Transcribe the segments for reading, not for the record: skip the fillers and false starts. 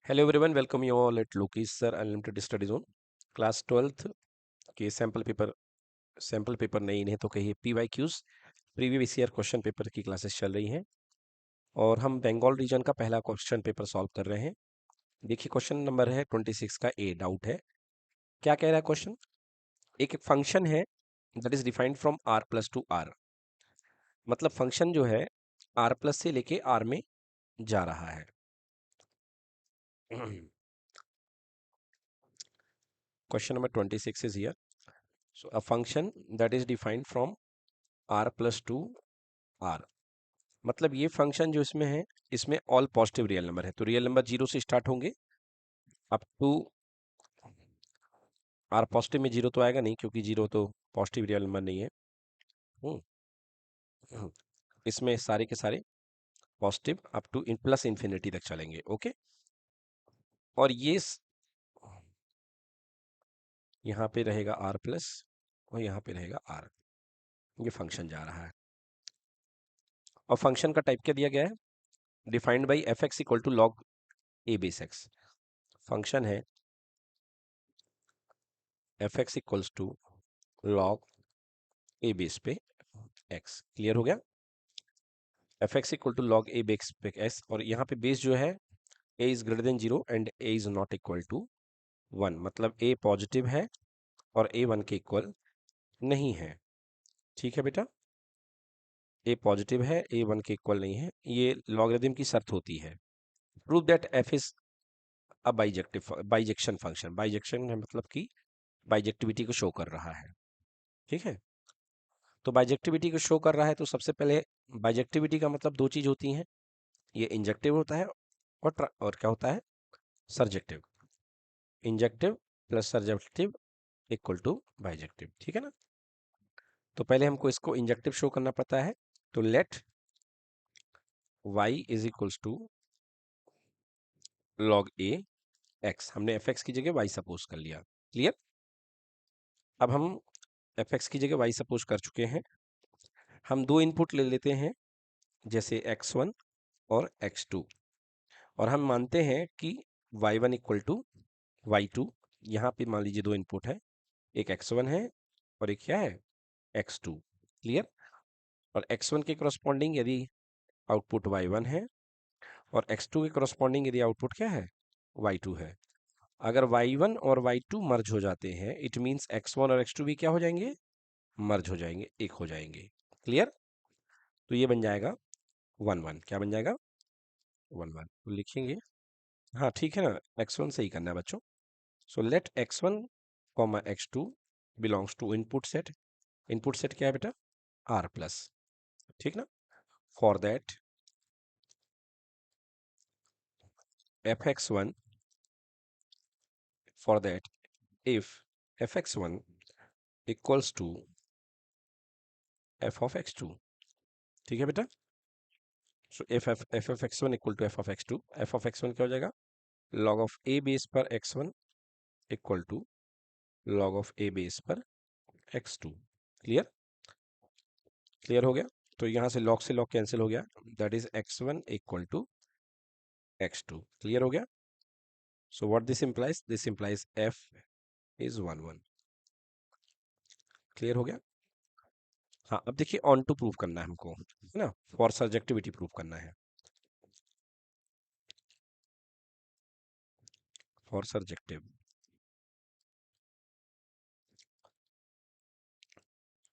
Hello everyone, welcome you all at Lokis sir unlimited study zone. Class 12th के sample paper नहीं इन्हें तो कहिए PYQs previous year question paper की classes चल रही हैं और हम बंगाल रीजन का पहला क्वेश्चन पेपर सॉल्व कर रहे हैं। देखिए क्वेश्चन नंबर है 26 का ए। डाउट है, क्या कह रहा है क्वेश्चन। एक फंक्शन है that is defined from r plus to R. मतलब फंक्शन जो है r प्लस से लेके r में जा रहा है। Question number 26 is here. So a function that is defined from r plus to R. मतलब ये फंक्शन जो इसमें है, इसमें ऑल पॉजिटिव रियल नंबर है, तो रियल नंबर 0 से स्टार्ट होंगे अप टू आर। पॉजिटिव में 0 तो आएगा नहीं क्योंकि 0 तो पॉजिटिव रियल नंबर नहीं है। हम्म, हम्म। इसमें सारे के सारे पॉजिटिव अप टू इन प्लस इन्फिनिटी तक चलेंगे। ओके, और यहाँ पे रहेगा आर प्लस और यहाँ पे रहेगा आर। ये फंक्शन जा रहा है और फंक्शन का टाइप क्या दिया गया है, defined by f x equal to log a base x. Function है f x equals to log a base पे एक्स। क्लियर हो गया। F x equal to log a base पे एक्स, और यहाँ पे बेस जो है a is greater than 0 and a is not equal to 1। मतलब ए पॉजिटिव है और ए 1 के इक्वल नहीं है। ठीक है बेटा, ए पॉजिटिव है, ए 1 के इक्वल नहीं है, ये लॉगरिथम की शर्त होती है। Prove that F is a bijection function. Bijection है मतलब कि बाइजेक्टिविटी को शो कर रहा है। ठीक है, तो बाइजेक्टिविटी को शो कर रहा है तो सबसे पहले बाइजेक्टिविटी का मतलब दो चीज होती हैं, ये इंजेक्टिव होता है और क्या होता है, surjective. Injective plus surjective equal to bijective. ठीक है ना, तो पहले हमको इसको इंजेक्टिव शो करना पड़ता है। तो let y is equals to log A X. हमने एफ एक्स की जगह y सपोज कर लिया। क्लियर। अब हम एफ एक्स की जगह y सपोज कर चुके हैं। हम दो इनपुट ले लेते हैं, जैसे x1 और x2, और हम मानते हैं कि y1 इक्वल टू y2। यहाँ पे मान लीजिए दो इनपुट है, एक x1 है और एक क्या है, x2। क्लियर। और x1 के करस्पॉन्डिंग यदि आउटपुट y1 है और x2 के करस्पॉन्डिंग यदि आउटपुट क्या है, y2 है। अगर y1 और y2 मर्ज हो जाते हैं, इट मींस x1 और x2 भी क्या हो जाएंगे, मर्ज हो जाएंगे, एक हो जाएंगे। क्लियर। तो ये बन जाएगा 1 1। क्या बन जाएगा, 1 1। तो लिखेंगे, हाँ ठीक है ना, x1 से ही करना है बच्चों। So let x1 comma x2 belongs to input set. Input set क्या है बेटा, r प्लस। ठीक ना। For that fx1, for that if fx1 equals to f of x2। ठीक है बेटा। So f of x1 equal to f of x2। f of x1 क्या हो जाएगा, log of a बेस पर x1 equal to log of a base पर x2। Clear. Clear हो गया। तो यहां से log कैंसिल हो गया, that is x1 equal to x2। Clear हो गया। So what this implies f is 1 1। Clear हो गया। हाँ, अब देखिए ऑन टू प्रूव करना है हमको, है ना, फॉर सर्जेक्टिविटी प्रूव करना है, फॉर सर्जेक्टिव।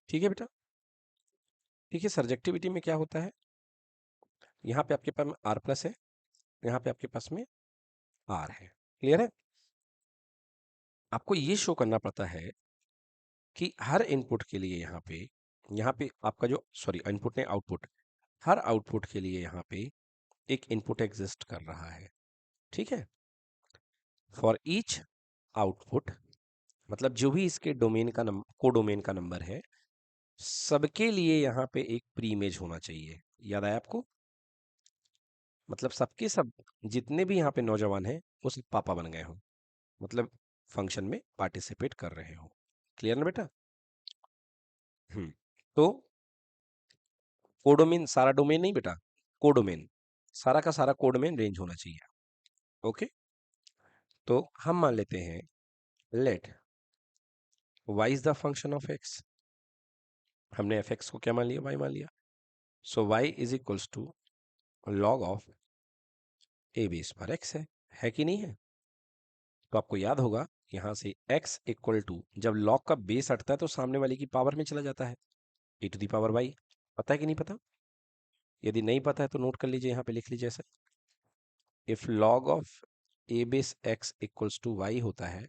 ठीक है बेटा। देखिए सर्जेक्टिविटी में क्या होता है, यहाँ पे आपके पास में आर प्लस है, यहाँ पे आपके पास में आर है। क्लियर है। आपको ये शो करना पड़ता है कि हर इनपुट के लिए यहाँ पे आपका जो, सॉरी इनपुट नहीं, आउटपुट, हर आउटपुट के लिए यहाँ पे एक इनपुट एग्जिस्ट कर रहा है। ठीक है। फॉर ईच आउटपुट, मतलब जो भी इसके डोमेन का नंबर, कोडोमेन का नंबर है, सबके लिए यहाँ पे एक प्री इमेज होना चाहिए। याद आया आपको, मतलब सबके सब जितने भी यहाँ पे नौजवान हैं वो सब पापा बन गए हों, मतलब फंक्शन में पार्टिसिपेट कर रहे हो। क्लियर ना बेटा। तो कोडोमेन, सारा डोमेन नहीं बेटा, कोडोमेन, सारा का सारा कोडोमेन रेंज होना चाहिए। ओके। तो हम मान लेते हैं let y is the function of x। हमने fx को क्या मान लिया, y मान लिया। So y is equals to log of a base पर x है कि नहीं है। तो आपको याद होगा यहां से x इक्वल टू, जब log का बेस हटता है तो सामने वाले की पावर में चला जाता है, e to the power y। पता है कि नहीं पता? यदि नहीं पता है तो नोट कर लीजिए, यहाँ पे लिख लीजिए ऐसा, if log of a base x equals to y होता है,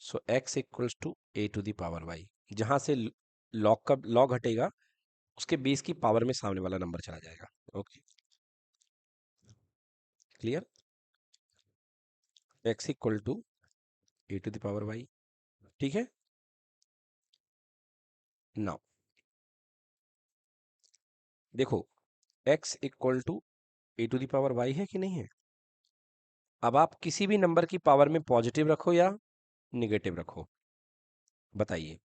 so x equals to a to the power y। जहां से log का log हटेगा उसके बेस की पावर में सामने वाला नंबर चला जाएगा। Okay, clear. x equal to a to the power y, ठीक है। नाउ देखो, x equal to a to the power y है कि नहीं है। अब आप किसी भी नंबर की पावर में पॉजिटिव रखो या निगेटिव रखो, बताइए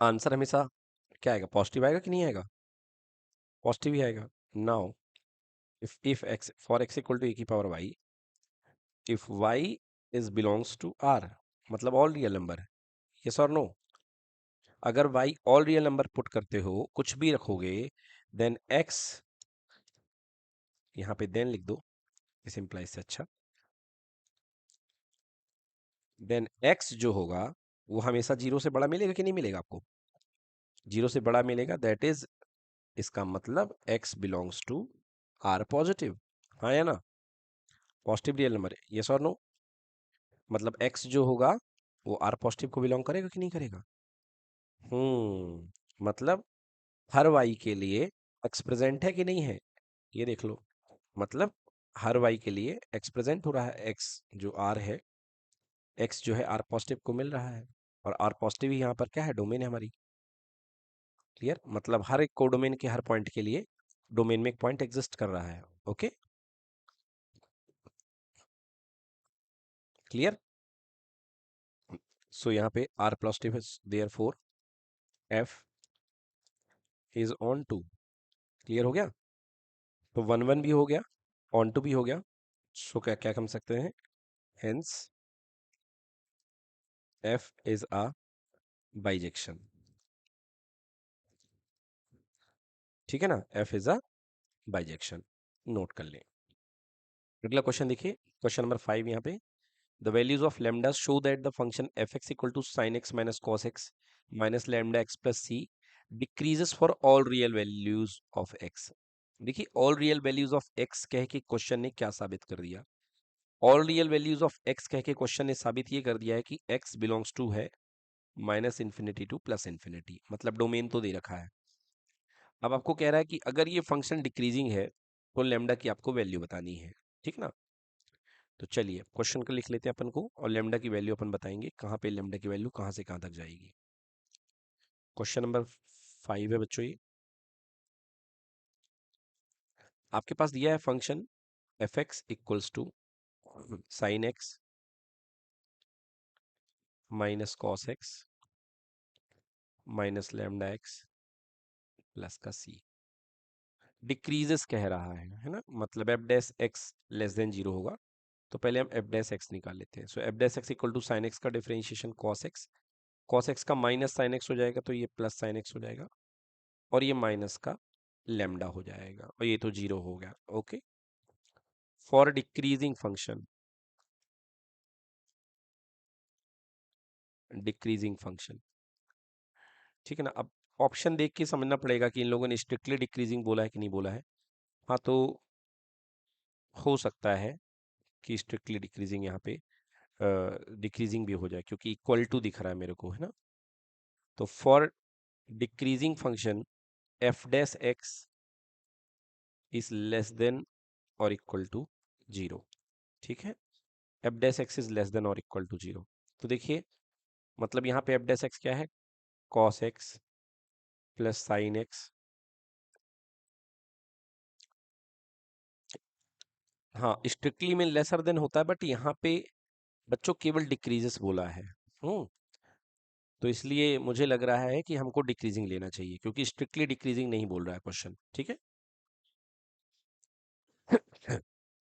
आंसर हमेशा क्या आएगा, पॉजिटिव आएगा कि नहीं आएगा, पॉजिटिव ही आएगा। Now if x for x equal to a की power y, if y is belongs to r, मतलब ऑल रियल नंबर है, यस और नो। अगर y all real number put करते हो, कुछ भी रखोगे, देन x, यहां पे देन लिख दो, इस इंप्लाइज से अच्छा, देन x जो होगा वो हमेशा जीरो से बड़ा मिलेगा कि नहीं मिलेगा आपको, जीरो से बड़ा मिलेगा, दैट इज, इसका मतलब x belongs to R positive, हाँ या ना, पॉजिटिव रियल नंबर है, यस और नो। मतलब x जो होगा वो आर पॉजिटिव को बिलोंग करेगा कि नहीं करेगा। मतलब हर y के लिए x प्रेजेंट है कि नहीं है, ये देख लो। मतलब हर y के लिए x प्रेजेंट हो रहा है, x जो r है, x जो है आर पॉजिटिव को मिल रहा है, और आर पॉजिटिव ही यहाँ पर क्या है, डोमेन है हमारी। क्लियर, मतलब हर एक कोडोमेन के हर पॉइंट के लिए डोमेन में एक पॉइंट एग्जिस्ट कर रहा है। Okay, clear. सो यहाँ पे आर पॉजिटिव है, therefore F is onto. Clear हो गया, तो वन वन भी हो गया, ऑन टू भी हो गया। सो क्या क्या कह सकते हैं, hence F is a bijection, ठीक है ना, F is a bijection, note कर लें। अगला क्वेश्चन देखिए, क्वेश्चन नंबर 5 यहाँ पे, the values of lambda show that the function fx equal to sin x minus cos x minus lambda x plus c decreases for all real values of x। देखिए all real values of x कह के question ने क्या साबित कर दिया, all real values of x कह के क्वेश्चन ने साबित ये कर दिया है कि x बिलोंग्स टू है minus infinity two plus infinity, मतलब डोमेन तो दे रखा है। अब आपको कह रहा है कि अगर ये फंक्शन डिक्रीजिंग है तो लेमडा की आपको वैल्यू बतानी है, ठीक ना। तो चलिए क्वेश्चन को लिख लेते हैं अपन को, और लेमडा की वैल्यू अपन बताएंगे कहाँ पे लेमडा की वैल्यू कहाँ से कहाँ तक जाएगी। क्वेश्चन नंबर 5 है बच्चों, ये आपके पास दिया है function F x equals to sine x minus cos x minus lambda X plus का सी, डिक्रीजेस कह रहा है ना, मतलब F dash X less than zero होगा। तो पहले हम एफ डैश एक्स निकाल लेते हैं। So F dash x equal to sine x का differentiation cos x, cos x का माइनस साइन एक्स हो जाएगा तो ये प्लस साइन एक्स हो जाएगा, और ये माइनस का लेमडा हो जाएगा, और ये तो जीरो हो गया। Okay, for decreasing function, decreasing function, ठीक है ना। अब ऑप्शन देख के समझना पड़ेगा कि इन लोगों ने स्ट्रिक्टली डिक्रीजिंग बोला है कि नहीं बोला है। हाँ, तो हो सकता है कि स्ट्रिक्टली डिक्रीजिंग यहाँ पे डिक्रीजिंग भी हो जाए, क्योंकि इक्वल टू दिख रहा है मेरे को, है ना। तो for decreasing function F dash x is less than और इक्वल टू जीरो, ठीक है। F dash x is less than और इक्वल टू जीरो। तो देखिए, मतलब यहाँ पे एफ डैश एक्स क्या है, cos x plus sine x, हाँ स्ट्रिक्टली में लेसर देन होता है, बट यहाँ पे बच्चों केवल डिक्रीजेस बोला है। हम्म, तो इसलिए मुझे लग रहा है कि हमको डिक्रीजिंग लेना चाहिए, क्योंकि स्ट्रिक्टली डिक्रीजिंग नहीं बोल रहा है क्वेश्चन, ठीक है।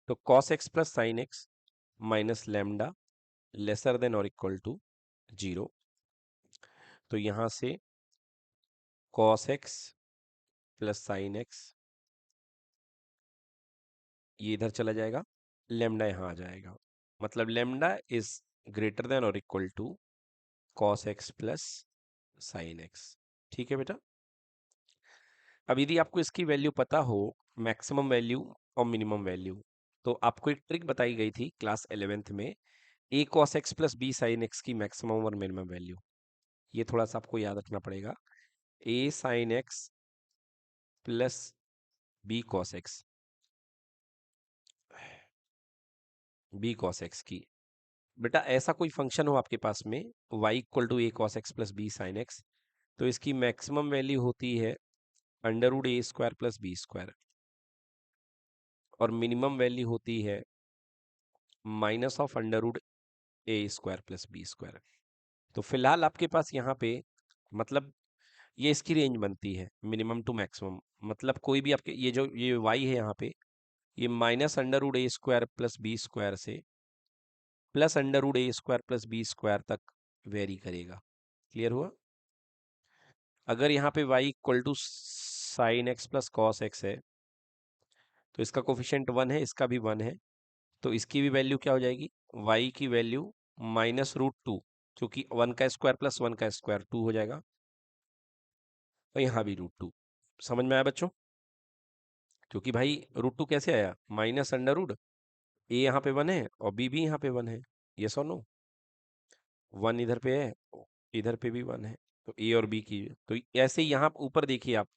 तो cos x plus sine x minus lambda lesser than और इक्वल टू 0, तो यहां से cos x plus sine X ये इधर चला जाएगा, लेमडा यहाँ आ जाएगा, मतलब लेमडा इज ग्रेटर देन और equal to cos x plus sine X. ठीक है बेटा। अब यदि आपको इसकी वैल्यू पता हो, मैक्सिमम वैल्यू और मिनिमम वैल्यू, तो आपको एक ट्रिक बताई गई थी क्लास 11th में, a cos x plus b sin x की मैक्सिमम और मिनिमम वैल्यू। ये थोड़ा सा आपको याद रखना पड़ेगा, a sin x plus b cos x, b cos x की। बेटा ऐसा कोई फंक्शन हो आपके पास में y equal to a cos x plus b sin x, तो इसकी मैक्सिमम वैल्यू होती है अंडर रूट ए स्क्वायर प्लस बी स्क्वायर, और मिनिमम वैल्यू होती है minus of under root A square plus B square. तो फिलहाल आपके पास यहाँ पे मतलब ये इसकी रेंज बनती है मिनिमम टू मैक्सिमम, मतलब कोई भी आपके ये जो ये y है यहाँ पे, ये माइनस अंडर रूट ए स्क्वायर प्लस बी स्क्वायर से प्लस अंडर रूट ए स्क्वायर प्लस बी स्क्वायर तक वेरी करेगा। क्लियर हुआ। अगर यहाँ पे y equal to sine X plus cos X है, तो इसका कोफिशिएंट 1 है, इसका भी 1 है, तो इसकी भी वैल्यू क्या हो जाएगी, y की वैल्यू माइनस रूट टू, क्योंकि 1 का स्क्वायर प्लस 1 का स्क्वायर 2 हो जाएगा, और यहाँ भी रूट टू। समझ में आया बच्चों। क्योंकि भाई रूट टू कैसे आया, माइनस अंडर रूट ए यहाँ पे 1 है और बी भी यहाँ पे 1 है, यस और नो। 1 इधर पे है, इधर पे भी 1 है, तो ए और बी की, तो ऐसे ही यहाँ ऊपर देखिए आप,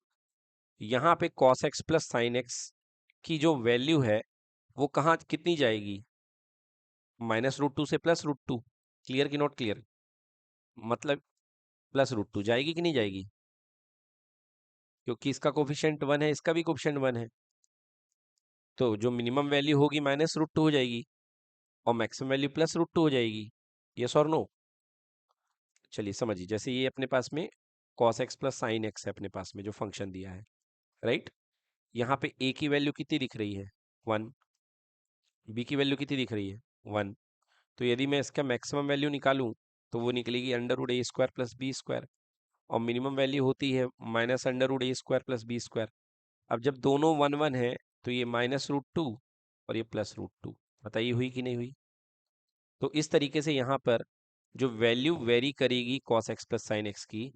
यहाँ पे cos x plus sine X की जो वैल्यू है वो कहाँ कितनी जाएगी, माइनस रूट टू से प्लस रूट टू। क्लियर कि नॉट क्लियर, मतलब प्लस रूट टू जाएगी कि नहीं जाएगी, क्योंकि इसका कोफिशिएंट 1 है, इसका भी कोफिशिएंट 1 है, तो जो मिनिमम वैल्यू होगी माइनस रूट टू हो जाएगी और maximum value plus root two हो जाएगी, यस और नो। चलिए समझिए, जैसे ये अपने पास में cos x plus sine x है अपने पास में जो फंक्शन दिया है, राइट। यहाँ पे a की वैल्यू कितनी दिख रही है, 1, b की वैल्यू कितनी दिख रही है, 1, तो यदि मैं इसका मैक्सिमम वैल्यू निकालूं तो वो निकलेगी अंडर रूट ए स्क्वायर प्लस बी स्क्वायर, और मिनिमम वैल्यू होती है माइनस अंडर रूट ए स्क्वायर प्लस बी स्क्वायर। अब जब दोनों 1 1 है तो ये माइनस रूट टू और ये प्लस रूट टू, बताइए हुई कि नहीं हुई। तो इस तरीके से यहाँ पर जो वैल्यू वेरी करेगी cos x plus sine X की,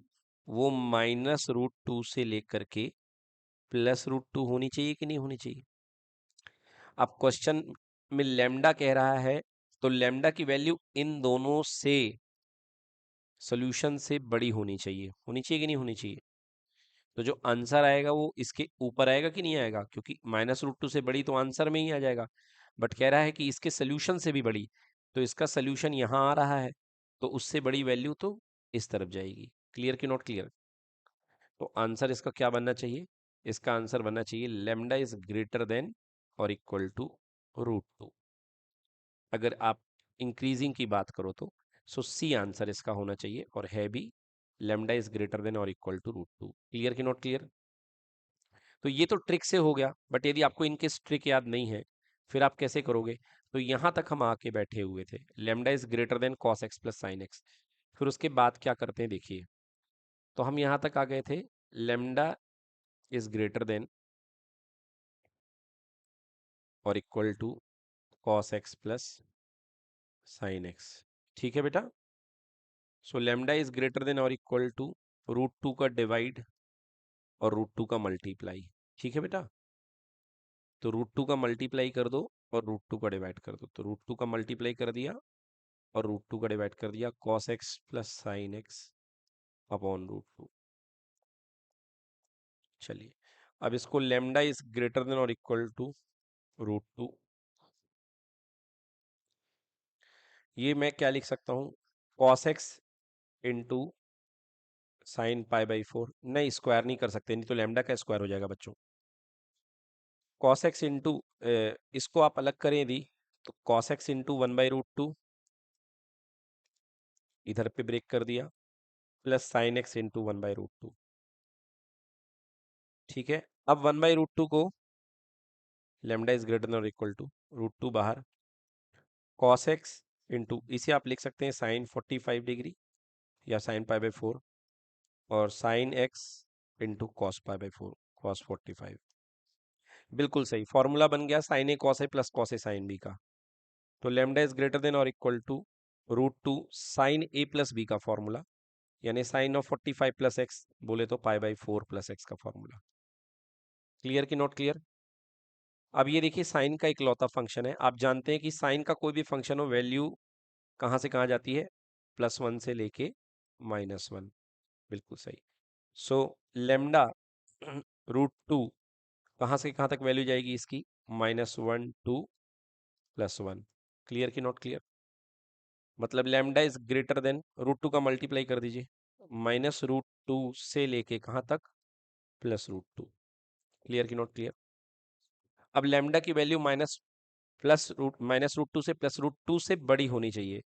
वो माइनस रूट टू से लेकर के प्लस रूट टू होनी चाहिए कि नहीं होनी चाहिए। अब क्वेश्चन में लेमडा कह रहा है, तो लेमडा की वैल्यू इन दोनों से सॉल्यूशन से बड़ी होनी चाहिए कि नहीं होनी चाहिए। तो जो आंसर आएगा वो इसके ऊपर आएगा कि नहीं आएगा, क्योंकि माइनस रूट टू से बड़ी तो आंसर में ही आ जाएगा, बट कह रहा है कि इसके सोल्यूशन से भी बड़ी, तो इसका सोल्यूशन यहाँ आ रहा है, तो उससे बड़ी वैल्यू तो इस तरफ जाएगी। क्लियर कि नॉट क्लियर। तो आंसर इसका क्या बनना चाहिए, इसका आंसर बनना चाहिए लेमडा इज ग्रेटर देन और इक्वल टू रूट टू। अगर आप इंक्रीजिंग की बात करो तो सो सी आंसर इसका होना चाहिए, और है भी लेमडा इज ग्रेटर देन और equal to root two. Clear कि नॉट क्लियर। तो ये तो ट्रिक से हो गया, बट यदि आपको इनके ट्रिक याद नहीं है फिर आप कैसे करोगे। तो यहां तक हम आके बैठे हुए थे, lambda is greater then cos x plus sine x, फिर उसके बाद क्या करते हैं देखिए। तो हम यहां तक आ गए थे, लेमडा इज ग्रेटर देन और equal to cos x plus sine X. ठीक है बेटा। So lambda is greater than और इक्वल टू रूट टू का डिवाइड और रूट टू का मल्टीप्लाई। ठीक है बेटा। तो रूट टू का मल्टीप्लाई कर दो और रूट टू का डिवाइड कर दो, तो रूट टू का मल्टीप्लाई कर दिया और रूट टू का डिवाइड कर दिया, cos x plus sine x upon root two. चलिए अब इसको लेमडा इज ग्रेटर देन और इक्वल टू रूट टू, ये मैं क्या लिख सकता हूँ, cos x into sine pi by four, नहीं स्क्वायर नहीं कर सकते, नहीं तो लेमडा का स्क्वायर हो जाएगा बच्चों। कॉस एक्स इंटू, इसको आप अलग करें यदि, तो कॉस एक्स इंटू 1/√2, इधर पे ब्रेक कर दिया, प्लस साइन एक्स इंटू 1/√2। ठीक है। अब 1/√2 को लेमडा इज ग्रेटर देन और इक्वल टू रूट टू बाहर, कॉस एक्स इंटू, इसे आप लिख सकते हैं साइन 45 डिग्री या साइन पाई बाई 4, और sine x into cos pi by 4, cos 45। बिल्कुल सही फॉर्मूला बन गया sine a cos a plus cos a sine b का। तो लेमडा इज ग्रेटर देन और equal to √2 sine a plus b का फॉर्मूला, यानी साइन ऑफ 45 प्लस एक्स बोले तो पाई बाई 4 प्लस एक्स का फॉर्मूला। क्लियर कि नॉट क्लियर? अब ये देखिए साइन का इकलौता फंक्शन है, आप जानते हैं कि साइन का कोई भी फंक्शन हो वैल्यू कहाँ से कहाँ जाती है, +1 से लेके -1। बिल्कुल सही। सो लेमडा √2 कहाँ से कहाँ तक वैल्यू जाएगी इसकी, -1 टू +1। क्लियर कि नॉट क्लियर? मतलब लेमडा इज ग्रेटर देन √2 का मल्टीप्लाई कर दीजिए, -√2 से लेके कहाँ तक, +√2। क्लियर कि नॉट क्लियर? अब लेमडा की वैल्यू -√2 से +√2 से बड़ी होनी चाहिए।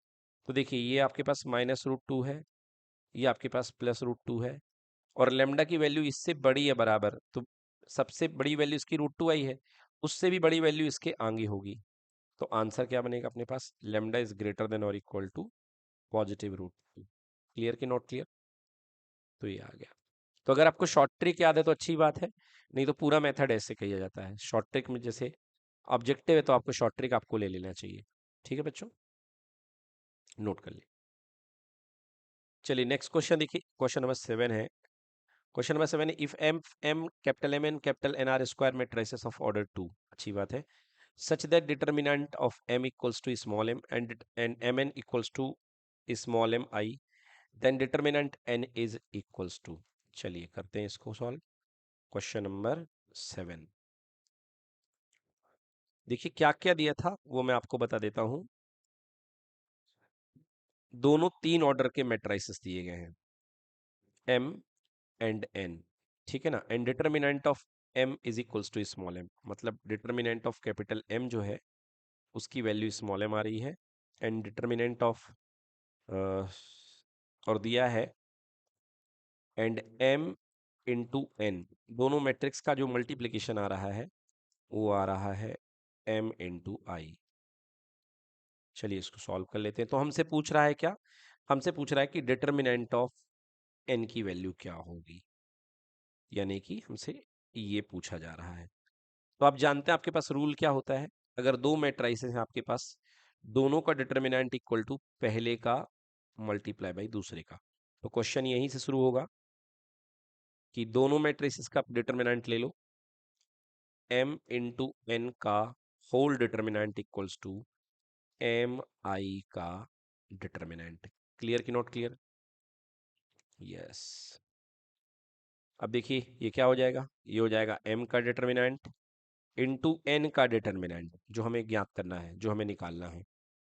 तो देखिए ये आपके पास -√2 है, ये आपके पास +√2 है, और लेमडा की वैल्यू इससे बड़ी है बराबर, तो सबसे बड़ी वैल्यू इसकी √2 आई है, उससे भी बड़ी वैल्यू इसके आगे होगी। तो आंसर क्या बनेगा अपने पास, लेमडा इज ग्रेटर देन और इक्वल टू +√2। क्लियर कि नॉट क्लियर? तो ये आ गया। तो अगर आपको शॉर्ट ट्रिक याद है तो अच्छी बात है, नहीं तो पूरा मेथड ऐसे किया जाता है। शॉर्ट ट्रिक में जैसे ऑब्जेक्टिव है तो आपको शॉर्ट ट्रिक आपको ले लेना चाहिए। ठीक है बच्चों, नोट कर लिए। चलिए नेक्स्ट क्वेश्चन देखिए, क्वेश्चन नंबर 7 है। क्वेश्चन नंबर 7 है, if M M capital M N capital N are square matrices of order 2, अच्छी बात है, such that determinant of m equals to small m and M N equals to small m i, then determinant n is equals to. चलिए करते हैं इसको solve. Question number 7 देखिए क्या क्या दिया था वो मैं आपको बता देता हूं। दोनों 3 ऑर्डर के मैट्रिसेस दिए गए हैं, m एंड n, ठीक है ना, and determinant of m is equals to small m, मतलब डिटर्मिनेंट ऑफ कैपिटल M जो है उसकी वैल्यू स्मॉल m आ रही है, एंड डिटर्मिनेंट ऑफ और दिया है एंड m इंटू n, दोनों मैट्रिक्स का जो मल्टीप्लीकेशन आ रहा है वो आ रहा है m इंटू आई। चलिए इसको सॉल्व कर लेते हैं। तो हमसे पूछ रहा है क्या, हमसे पूछ रहा है कि डिटर्मिनेंट ऑफ n की वैल्यू क्या होगी, यानी कि हमसे ये पूछा जा रहा है। तो आप जानते हैं आपके पास रूल क्या होता है, अगर दो मैट्रिसेस हैं आपके पास, दोनों का डिटर्मिनेंट इक्वल टू पहले का मल्टीप्लाई बाई दूसरे का, तो क्वेश्चन यहीं से शुरू होगा कि दोनों मैट्रिसेस का डिटर्मिनेंट ले लो, m इंटू n का whole determinant equals to m i का डिटर्मिनेंट। क्लियर कि नॉट क्लियर? यस। अब देखिए ये क्या हो जाएगा, ये हो जाएगा m का डिटर्मिनेंट इंटू n का डिटर्मिनेंट, जो हमें ज्ञात करना है, जो हमें निकालना है,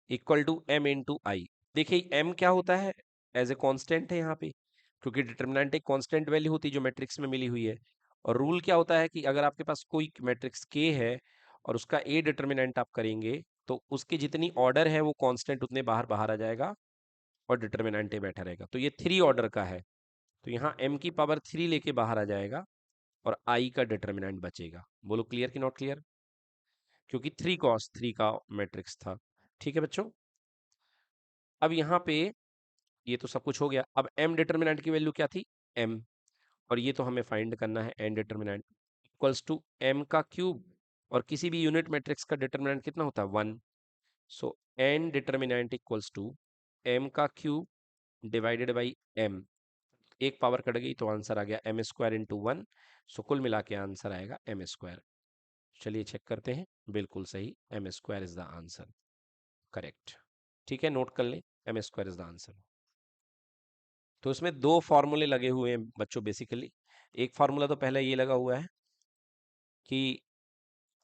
इक्वल टू m इंटू आई। देखिए m क्या होता है, एज ए कांस्टेंट है यहाँ पे, क्योंकि डिटर्मिनेंट एक कांस्टेंट वैल्यू होती है जो मैट्रिक्स में मिली हुई है। और रूल क्या होता है कि अगर आपके पास कोई मैट्रिक्स k है और उसका a डिटर्मिनेंट आप करेंगे तो उसकी जितनी ऑर्डर है वो कांस्टेंट उतने बाहर बाहर आ जाएगा और डिटर्मिनेंट ए बैठा रहेगा। तो ये 3 ऑर्डर का है, तो यहाँ m की पावर 3 लेके बाहर आ जाएगा और i का डिटर्मिनेंट बचेगा। बोलो क्लियर कि नॉट क्लियर? क्योंकि 3 cos 3 का मैट्रिक्स था। ठीक है बच्चों, अब यहाँ पे ये तो सब कुछ हो गया। अब m डिटर्मिनेंट की वैल्यू क्या थी, m, और ये तो हमें फाइंड करना है n determinant equals to m का क्यूब, और किसी भी यूनिट मैट्रिक्स का डिटर्मिनेंट कितना होता है, 1। So n determinant equals to m का क्यूब डिवाइडेड बाई m, एक पावर कट गई तो आंसर आ गया m स्क्वायर इंटू 1। सो कुल मिला के आंसर आएगा m स्क्वायर। चलिए चेक करते हैं, बिल्कुल सही, m square is the answer, correct. ठीक है, नोट कर लें, m square is the answer. तो इसमें दो फॉर्मूले लगे हुए हैं बच्चों बेसिकली। एक फार्मूला तो पहले ये लगा हुआ है कि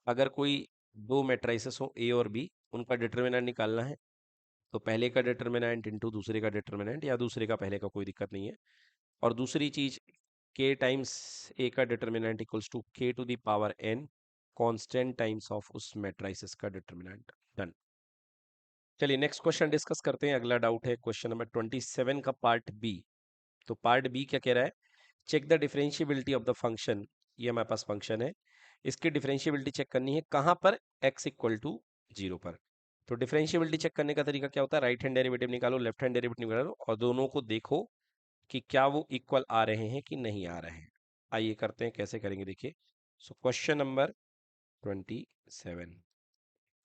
अगर कोई दो मैट्रिसेस हो ए और बी, उनका डिटर्मिनेंट निकालना है, तो पहले का डिटर्मिनेंट इंटू दूसरे का डिटर्मिनेंट, या दूसरे का पहले का, कोई दिक्कत नहीं है। और दूसरी चीज k टाइम्स a का determinant equals to k to the power n constant times of उस मैट्रिसेस का डिटर्मिनेंट। डन। चलिए नेक्स्ट क्वेश्चन डिस्कस करते हैं। अगला डाउट है क्वेश्चन नंबर 27 का पार्ट बी। तो पार्ट बी क्या कह रहा है, check the differentiability of the function. ये हमारे पास फंक्शन है, इसकी डिफरेंशिएबिलिटी चेक करनी है कहां पर, x इक्वल टू 0 पर। तो डिफरेंशिएबिलिटी चेक करने का तरीका क्या होता है, राइट हैंड डेरिवेटिव निकालो, लेफ्ट हैंड डेरिवेटिव निकालो और दोनों को देखो कि क्या वो इक्वल आ रहे हैं कि नहीं आ रहे हैं। आइए करते हैं, कैसे करेंगे देखिए। सो क्वेश्चन नंबर 27,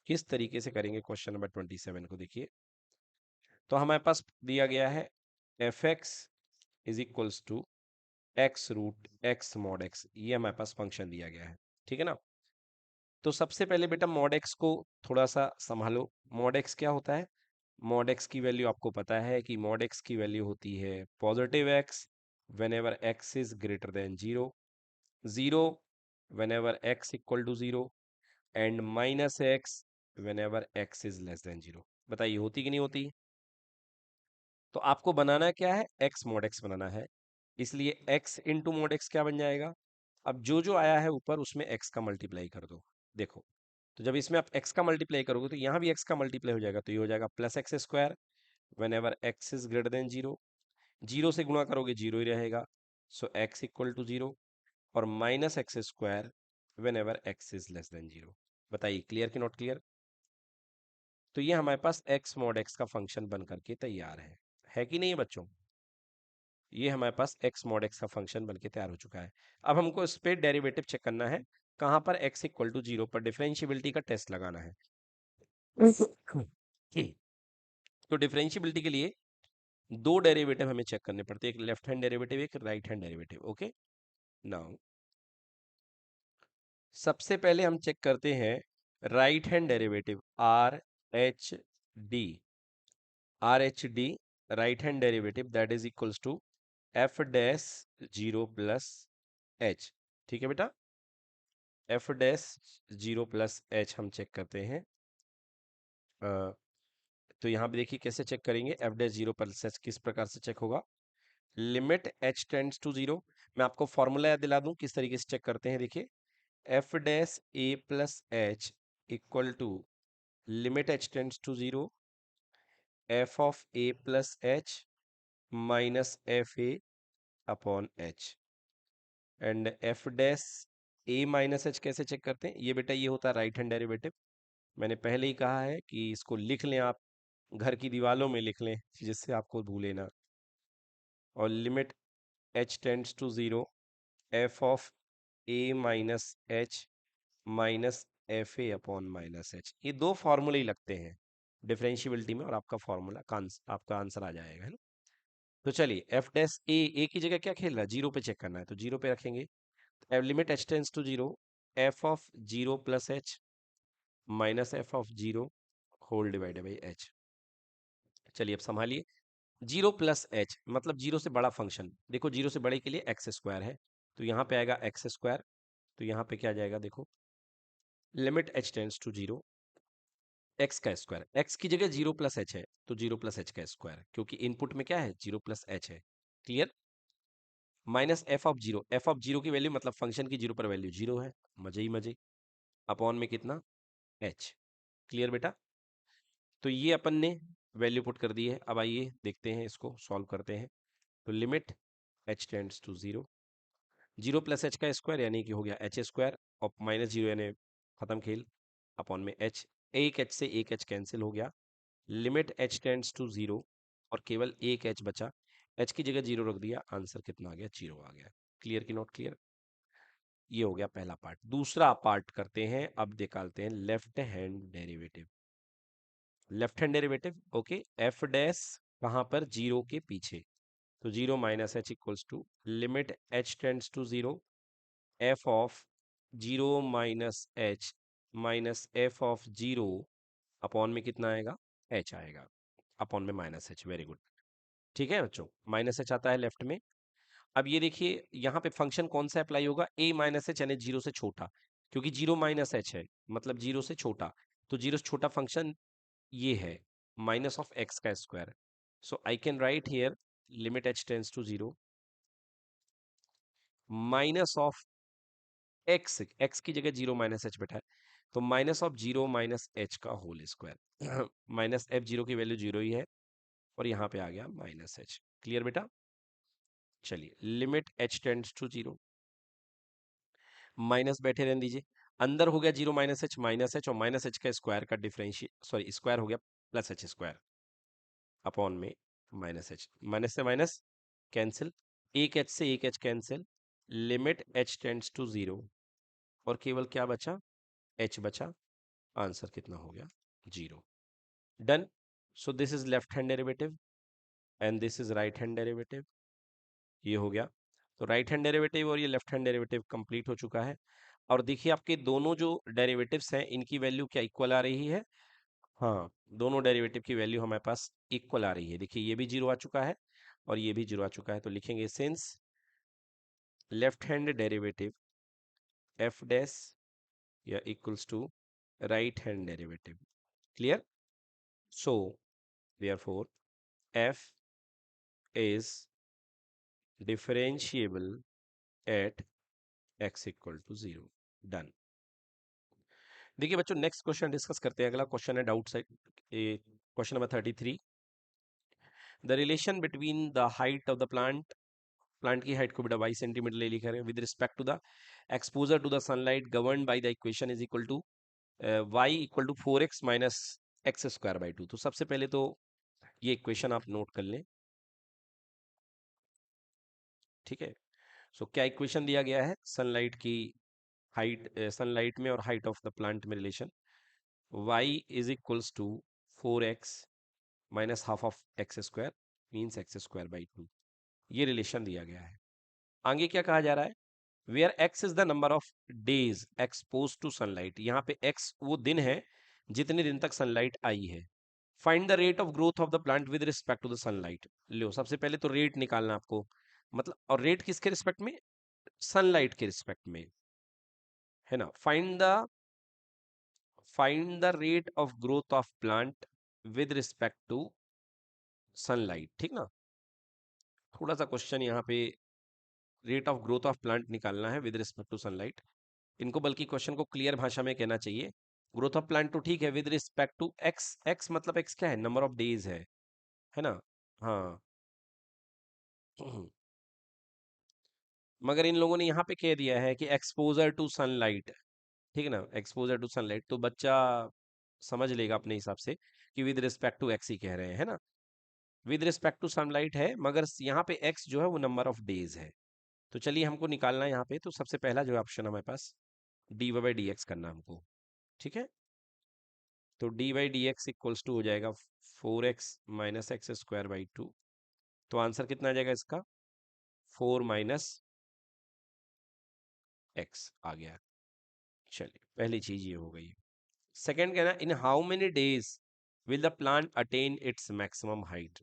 किस तरीके से करेंगे क्वेश्चन नंबर 27 को देखिए। तो हमारे पास दिया गया है f x is equals to x root x mod x, ये हमारे पास फंक्शन दिया गया है, ठीक है ना। तो सबसे पहले बेटा मॉड एक्स को थोड़ा सा संभालो। मॉड एक्स क्या होता है, मॉड एक्स की वैल्यू आपको पता है कि मॉड एक्स की वैल्यू होती है positive x whenever x is greater than zero, zero whenever x equal to zero, and minus x whenever x is less than zero. बताइए होती कि नहीं होती। तो आपको बनाना क्या है, एक्स मॉड एक्स बनाना है, इसलिए एक्स इंटू मॉड एक्स क्या बन जाएगा। अब जो जो आया है ऊपर उसमें एक्स का मल्टीप्लाई कर दो। देखो, तो जब इसमें आप एक्स का मल्टीप्लाई करोगे तो यहाँ भी एक्स का मल्टीप्लाई हो जाएगा, तो ये हो जाएगा plus x square when ever x is greater than zero, zero से गुणा करोगे जीरो ही रहेगा, सो एक्स इक्वल टू जीरो, और minus x square when ever x is less than zero. बताइए क्लियर कि नॉट क्लियर। तो ये हमारे पास एक्स मॉड एक्स का फंक्शन बन करके तैयार है कि नहीं बच्चों। ये हमारे पास एक्स मॉड एक्स का फंक्शन बनके तैयार हो चुका है। अब हमको इस पे डेरिवेटिव चेक करना है, कहां पर एक्स इक्वल टू जीरो पर डिफरेंशियबिलिटी का टेस्ट लगाना है। तो डिफरेंशियबिलिटी के लिए दो डेरिवेटिव हमें चेक करने पड़ते हैं, एक लेफ्ट हैंड डेरिवेटिव एक right hand derivative. Okay, now सबसे पहले हम चेक करते हैं right hand derivative R H D, R H D right hand derivative that is equals to f dash zero plus h. ठीक है बेटा, f dash zero plus h हम check करते हैं। तो यहाँ पे देखिए कैसे चेक करेंगे, f dash zero plus h किस प्रकार से चेक होगा। Limit h tends to zero, मैं आपको फॉर्मूला याद दिला दूं किस तरीके से चेक करते हैं। देखिए f dash a plus h equal to limit h tends to zero f of a plus h minus f a upon h, and f dash a minus h कैसे चेक करते हैं, ये बेटा ये होता है राइट हैंड डेरिवेटिव। मैंने पहले ही कहा है कि इसको लिख लें आप, घर की दीवालों में लिख लें जिससे आपको भूले ना। और limit h tends to zero f of a minus h minus f a upon minus h, ये दो फॉर्मूले ही लगते हैं डिफरेंशियबिलिटी में और आपका फॉर्मूला आपका आंसर आ जाएगा, है ना। तो चलिए एफ डैश ए की जगह क्या खेल रहा है, जीरो पे चेक करना है तो जीरो पे रखेंगे। Limit h tends to zero f of zero plus h minus f of zero whole divided by h. चलिए अब संभालिए, जीरो प्लस एच मतलब जीरो से बड़ा फंक्शन, देखो जीरो से बड़े के लिए एक्स स्क्वायर है, तो यहाँ पे आएगा एक्स स्क्वायर, तो यहाँ पे क्या जाएगा देखो, limit h tends to zero x का स्क्वायर, एक्स की जगह जीरो प्लस एच है तो जीरो प्लस एच का स्क्वायर, क्योंकि इनपुट में क्या है जीरो प्लस एच है, clear. Minus f of zero की वैल्यू मतलब फंक्शन की जीरो पर वैल्यू जीरो है, मजे ही मजे, अपॉन में कितना एच, क्लियर बेटा। तो ये अपन ने वैल्यू पुट कर दी है, अब आइए देखते हैं इसको सॉल्व करते हैं। तो limit h tends to zero, zero plus h का स्क्वायर यानी कि हो गया एच स्क्वायर, और माइनस जीरो यानी खत्म खेल, अपॉन में एच, एक एच से एक एच कैंसिल हो गया, limit h tends to zero और केवल एक एच बचा, एच की जगह जीरो रख दिया, आंसर कितना आ गया, जीरो आ गया। क्लियर की नॉट क्लियर। ये हो गया पहला पार्ट। दूसरा पार्ट करते हैं, अब निकालते हैं left hand derivative. Left hand derivative okay, f dash कहां पर, जीरो के पीछे, तो zero minus h equals to limit h tends to zero f of zero minus h minus f of zero upon में कितना आएगा, एच आएगा, upon में माइनस एच, वेरी गुड। ठीक है बच्चों, माइनस एच आता है लेफ्ट में। अब ये देखिए यहाँ पे फंक्शन कौन सा अप्लाई होगा, ए माइनस एच यानी जीरो से छोटा, क्योंकि जीरो माइनस एच है मतलब जीरो से छोटा, तो जीरो से छोटा फंक्शन ये है माइनस ऑफ एक्स का square, so I can write here limit h tends to zero minus of x, x की जगह जीरो माइनस एच बैठा है, तो minus of zero minus h का whole square, minus f zero की value zero ही है और यहाँ पे आ गया माइनस एच, क्लियर बेटा। चलिए limit h tends to zero, minus बैठे रहने दीजिए, अंदर हो गया 0 माइनस एच और माइनस एच का स्क्वायर का डिफरेंशिएट, सॉरी स्क्वायर हो गया प्लस एच स्क्वायर अपॉन में माइनस एच, माइनस से माइनस कैंसिल, एक एच से एक h cancel, limit h tends to 0 और केवल क्या बचा, एच बचा। आंसर कितना हो गया, 0। Done. So this is left hand derivative and this is right hand derivative, ये हो गया। तो राइट हैंड डेरिवेटिव और ये लेफ्ट हैंड डेरिवेटिव कंप्लीट हो चुका है। और देखिए आपके दोनों जो डेरिवेटिव्स हैं इनकी वैल्यू क्या इक्वल आ रही है, हाँ दोनों डेरिवेटिव की वैल्यू हमारे पास इक्वल आ रही है। देखिए ये भी 0 आ चुका है और ये भी 0 आ चुका है, तो लिखेंगे since left hand derivative f dash या equals to right hand derivative, clear. So therefore f is differentiable at x equal to 0। Done. देखिए बच्चों नेक्स्ट क्वेश्चन डिस्कस करते हैं। अगला क्वेश्चन है doubt side, question number 33। The relation between the height of the plant, plant की height को बेटा 22 centimetre ले लिखा है, with respect to the exposure to the sunlight govern by the equation is equal to y equal to 4x minus x square by 2। तो सबसे पहले तो ये इक्वेशन आप नोट कर लें, ठीक है। सो क्या इक्वेशन दिया गया है, सनलाइट की हाइट, सनलाइट में और हाइट ऑफ द प्लांट में relation, y is equals to 4x minus half of x square means x square by 2, ये रिलेशन दिया गया है। आगे क्या कहा जा रहा है, where x is the number of days expose to sunlight, यहाँ पे एक्स वो दिन है जितने दिन तक सनलाइट आई है। Find the rate of growth of the plant with respect to the sunlight. लो सबसे पहले तो रेट निकालना आपको, मतलब और रेट किसके रिस्पेक्ट में, सनलाइट के रिस्पेक्ट में, है ना। Find the rate of growth of plant with respect to sunlight, ठीक ना। थोड़ा सा क्वेश्चन यहाँ पे rate of growth of plant निकालना है विद रिस्पेक्ट टू सनलाइट। इनको बल्कि क्वेश्चन को क्लियर भाषा में कहना चाहिए, ग्रोथ ऑफ प्लांट तो ठीक है, with respect to x, x मतलब एक्स क्या है, नंबर ऑफ डेज है ना। हाँ मगर इन लोगों ने यहाँ पे कह दिया है कि एक्सपोजर टू सनलाइट, ठीक है ना, एक्सपोजर टू सनलाइट, तो बच्चा समझ लेगा अपने हिसाब से कि विद रिस्पेक्ट टू एक्स ही कह रहे हैं, है ना। विद रिस्पेक्ट टू सनलाइट है मगर यहाँ पे एक्स जो है वो नंबर ऑफ डेज है। तो चलिए हमको निकालना है यहाँ पे, तो सबसे पहला जो ऑप्शन है हमारे पास d y by D x करना हमको, ठीक है। तो d y d x equals to हो जाएगा 4x minus x square by 2। तो आंसर कितना आ जाएगा इसका, 4 माइनस एक्स आ गया। चलिए पहली चीज ये हो गई। सेकेंड कहना, in how many days will the plant attain its maximum height,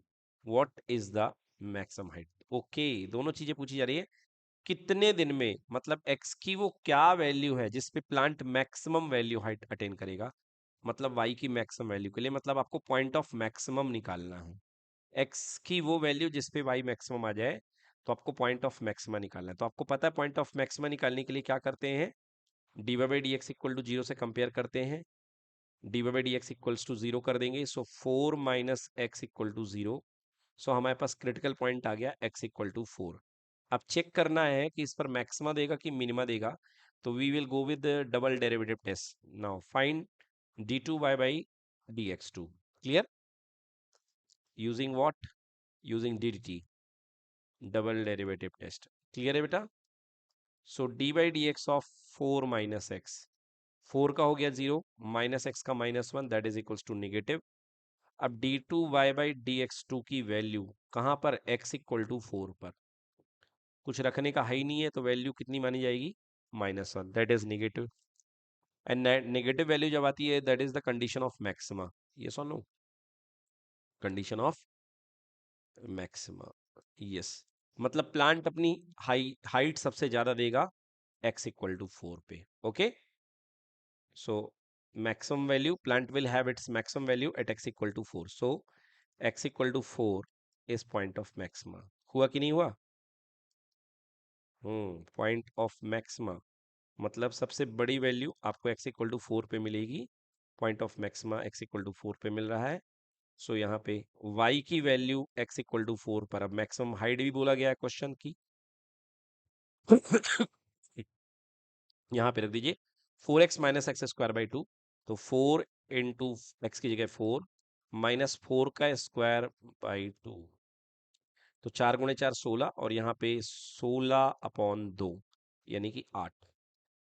what is the maximum height. Okay, दोनों चीजें पूछी जा रही है, कितने दिन में, मतलब एक्स की वो क्या वैल्यू है जिसपे plant maximum value height attain करेगा, मतलब वाई की मैक्सिमम वैल्यू के लिए, मतलब आपको पॉइंट ऑफ मैक्सिमम निकालना है। एक्स की वो वैल्यू जिसपे वाई मैक्सिमम आ जाए तो आपको पॉइंट ऑफ मैक्सिमा निकालना है। तो आपको पता है पॉइंट ऑफ मैक्सिमा निकालने के लिए क्या करते हैं, d y by D x equal to 0 से कंपेयर करते हैं, d y by D x equals to 0 कर देंगे, so 4 minus x equal to 0। So हमारे पास क्रिटिकल पॉइंट आ गया x इक्वल टू 4। अब चेक करना है कि इस पर मैक्सिमा देगा कि मिनिमा देगा, तो we will go with double derivative test. Now find d2y by dx2, clear, using what, using dt, double derivative test, clear है बेटा। So d by D x of 4 minus x, 4 का हो गया 0 minus x का -1 that is equals to negative. अब d2y by dx2 की value कहां पर, x इक्वल टू 4 पर, कुछ रखने का है ही नहीं है तो वैल्यू कितनी मानी जाएगी, -1 that is negative. And negative value जब आती है that is the condition of maxima, yes और no, condition of maxima, yes. मतलब प्लांट अपनी हाइट सबसे ज्यादा देगा x इक्वल टू 4 पे, okay. So maximum value, plant will have its maximum value at x equal to 4, so x equal to 4 is point of maxima. हुआ कि नहीं हुआ, पॉइंट ऑफ मैक्सिमा, मतलब सबसे बड़ी वैल्यू आपको x इक्वल टू 4 पे मिलेगी, point of maxima x equal to 4 पे मिल रहा है। सो यहाँ पे y की वैल्यू x इक्वल टू 4 पर, अब मैक्सिमम हाइट भी बोला गया है क्वेश्चन की यहाँ पे रख दीजिए 4x minus x square by 2, तो 4 इंटू एक्स की जगह 4 माइनस 4 का स्क्वायर बाई 2, तो 4 गुणे 4 16, और यहाँ पे 16/2 यानी कि 8,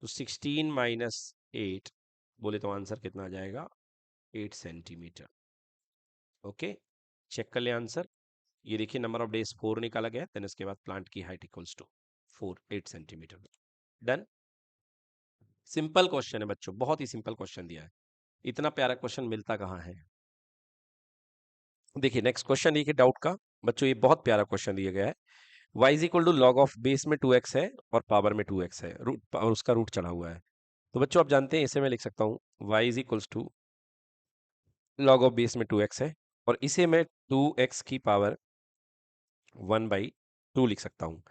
तो 16 माइनस 8 बोले तो आंसर कितना आ जाएगा, 8 सेंटीमीटर। ओके, चेक कर ले आंसर। ये देखिए नंबर ऑफ डेज 4 निकाला गया, देन इसके बाद प्लांट की height equals to 4, 8 centimetre. Done. Simple question है बच्चों, बहुत ही सिंपल क्वेश्चन दिया है, इतना प्यारा क्वेश्चन मिलता कहाँ है। देखिए नेक्स्ट क्वेश्चन देखिए डाउट का बच्चों, ये बहुत प्यारा क्वेश्चन दिया गया है। y is equal to log of base में 2x है और पावर में 2x है, रूट और उसका रूट चढ़ा हुआ है। तो बच्चों आप जानते हैं इसे मैं लिख सकता हूँ y is equals to log of base में 2x है, और इसे मैं 2x की पावर 1/2 लिख सकता हूँ।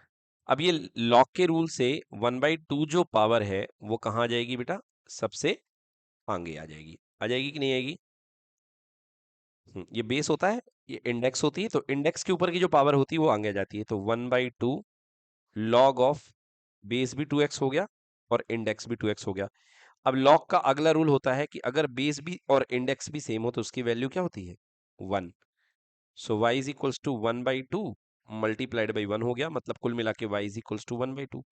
अब ये लॉग के रूल से 1/2 जो पावर है वो कहाँ आ जाएगी बेटा, सबसे आगे आ जाएगी। आ जाएगी कि नहीं आएगी? ये बेस होता है, ये इंडेक्स होती है, तो इंडेक्स के ऊपर की जो पावर होती है वो आगे आ जाती है। तो 1/2 लॉग ऑफ बेस भी 2x हो गया और इंडेक्स भी 2x हो गया। अब लॉग का अगला रूल होता है कि अगर बेस भी और इंडेक्स भी सेम हो तो उसकी वैल्यू क्या होती है, 1। So y is equals to 1/2 multiplied by 1 हो गया, मतलब कुल मिला के y is equals to 1/2।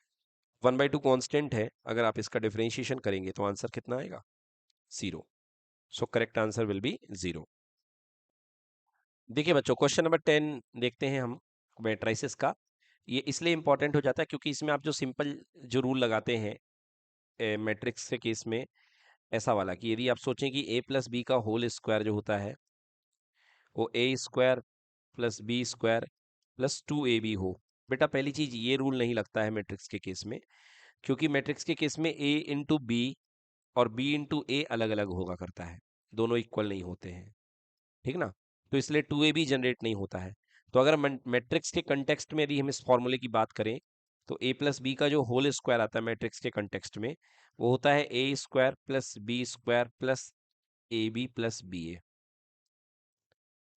1/2 constant है, अगर आप इसका डिफरेंशिएशन करेंगे तो आंसर कितना आएगा, 0। So correct answer will be 0। देखिए बच्चों क्वेश्चन नंबर 10 देखते हैं हम मैट्रिसेस का। ये इसलिए इंपॉर्टेंट हो जाता है क्योंकि इसमें आप जो सिंपल जो रूल लगाते हैं मैट्रिक्स के केस में, ऐसा वाला कि यदि आप सोचें कि a प्लस बी का होल स्क्वायर जो होता है वो a square plus B square plus 2ab हो। बेटा पहली चीज ये रूल नहीं लगता है मैट्रिक्स के केस में, क्योंकि मैट्रिक्स के केस में a इंटू बी और b इंटू ए अलग अलग होगा करता है, दोनों इक्वल नहीं होते हैं, ठीक ना। तो इसलिए 2ab जनरेट नहीं होता है। तो अगर मैट्रिक्स के कंटेक्स्ट में यदि हम इस फॉर्मूले की बात करें तो a प्लस बी का जो होल स्क्वायर आता है मैट्रिक्स के कंटेक्स्ट में वो होता है a square plus B square plus a b plus b a.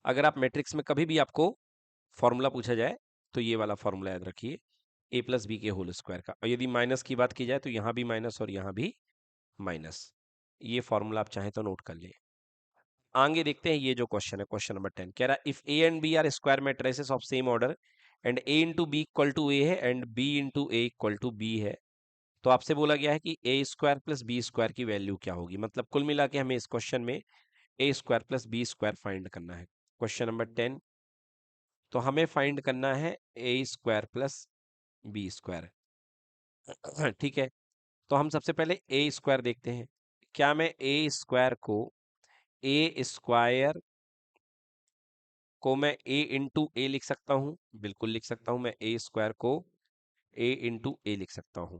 अगर आप मैट्रिक्स में कभी भी आपको फॉर्मूला पूछा जाए तो ये वाला फॉर्मूला याद रखिए, a प्लस बी के होल स्क्वायर का, और यदि माइनस की बात की जाए तो यहाँ भी माइनस और यहाँ भी माइनस। ये फॉर्मूला आप चाहें तो नोट कर लिए। आगे देखते हैं, ये जो क्वेश्चन है क्वेश्चन नंबर 10 कह रहा है if A and B are square matrices of same order and A into B equal to A है and B into A equal to B है, तो आपसे बोला गया है कि A square plus B square की वैल्यू क्या होगी। मतलब कुल मिला के हमें इस क्वेश्चन में A square plus B square find करना है। क्वेश्चन नंबर 10, तो हमें फाइंड करना है ए स्क्वायर प्लस बी स्क्वायर। ठीक है, तो हम सबसे पहले ए स्क्वायर देखते हैं। क्या मैं ए स्क्वायर को मैं ए इंटू ए लिख सकता हूं? बिल्कुल लिख सकता हूं, मैं ए स्क्वायर को ए इंटू ए लिख सकता हूं,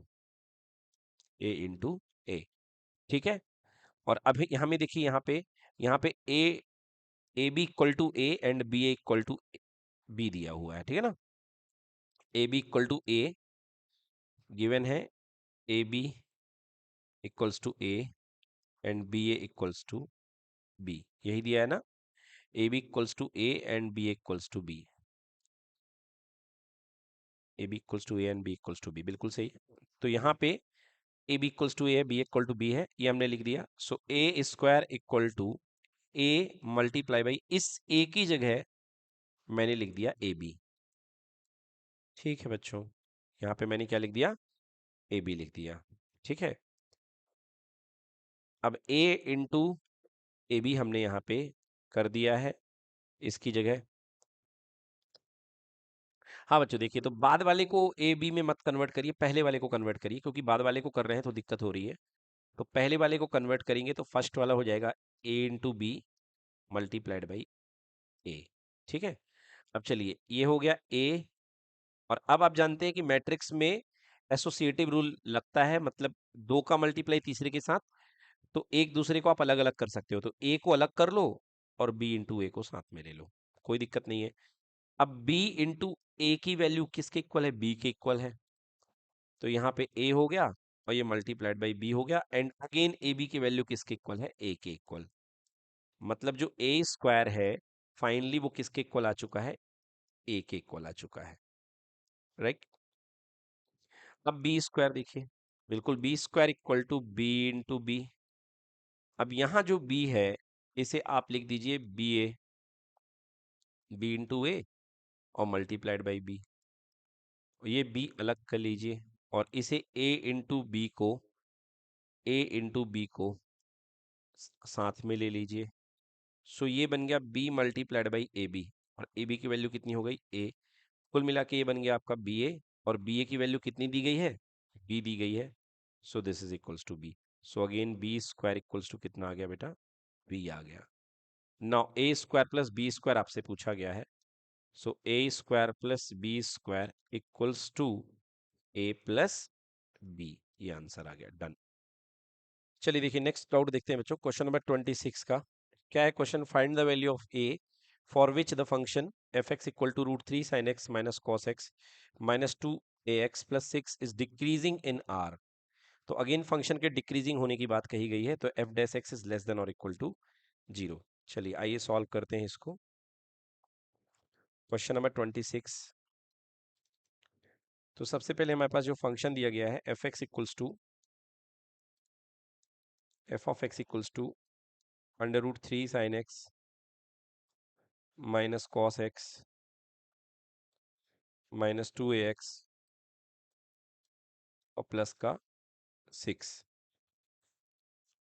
ए इंटू ए। ठीक है, और अभी यहाँ में देखिए यहाँ पे A B equal to A and B A equal to B दिया हुआ है, ठीक है ना। A B equal to A given है, A B equals to A and B A equals to B, यही दिया है ना। A B equals to A and B equals to B, A B equals to A and B equals to B, बिल्कुल सही। तो यहाँ पे A B equals to A B equal to B है, ये हमने लिख दिया। So A square equal to A multiply by इस ए की जगह मैंने लिख दिया ए बी। ठीक है बच्चों, यहाँ पे मैंने क्या लिख दिया, ए बी लिख दिया। ठीक है, अब ए इंटू ए बी हमने यहाँ पे कर दिया है इसकी जगह। हाँ बच्चों देखिए, तो बाद वाले को ए बी में मत कन्वर्ट करिए, पहले वाले को कन्वर्ट करिए, क्योंकि बाद वाले को कर रहे हैं तो दिक्कत हो रही है। तो पहले वाले को कन्वर्ट करेंगे तो फर्स्ट वाला हो जाएगा ए इंटू बी मल्टीप्लाइड बाई ए। ठीक है, अब चलिए ये हो गया ए, और अब आप जानते हैं कि मैट्रिक्स में एसोसिएटिव रूल लगता है, मतलब दो का मल्टीप्लाई तीसरे के साथ, तो एक दूसरे को आप अलग अलग कर सकते हो, तो ए को अलग कर लो और बी इंटू ए को साथ में ले लो, कोई दिक्कत नहीं है। अब b इंटू ए की वैल्यू किसके इक्वल है, b के इक्वल है, तो यहाँ पे a हो गया और ये मल्टीप्लाइड बाई b हो गया, एंड अगेन ए बी की वैल्यू किसके इक्वल है, a के इक्वल। मतलब जो a स्क्वायर है फाइनली वो किसके इक्वल आ चुका है, a के इक्वल आ चुका है, राइट। अब बी स्क्वायर देखिए, बिल्कुल, b square equal to b into b. अब यहाँ जो बी है इसे आप लिख दीजिए b A, b into a और मल्टीप्लाइड बाई बी। ये बी अलग कर लीजिए और इसे ए इंटू बी को, ए इंटू बी को साथ में ले लीजिए। सो ये बन गया b multiplied by a b, और ए बी की वैल्यू कितनी हो गई ए। कुल मिला के ये बन गया आपका बी ए, और बी ए की वैल्यू कितनी दी गई है, बी दी गई है। So this is equals to B. So again B square equals to कितना आ गया बेटा, बी आ गया। Now A square plus B square आपसे पूछा गया है। So A square plus B square equals to A plus B, ये आंसर आ गया, डन। चलिए देखिए नेक्स्ट डाउट देखते हैं बच्चों, क्वेश्चन नंबर 26 का क्या है question, find the value of a for which the function F x equal to root three sine x minus cos x minus two a x plus six is decreasing in R. तो again function के decreasing होने की बात कही गई है, तो F dash x is less than और इक्वल टू जीरो। चलिए आइए सॉल्व करते हैं इसको। क्वेश्चन नंबर 26, तो सबसे पहले हमारे पास जो फंक्शन दिया गया है f x equals to, f of x equals to under root three sine x minus cos x minus two a x और प्लस का सिक्स।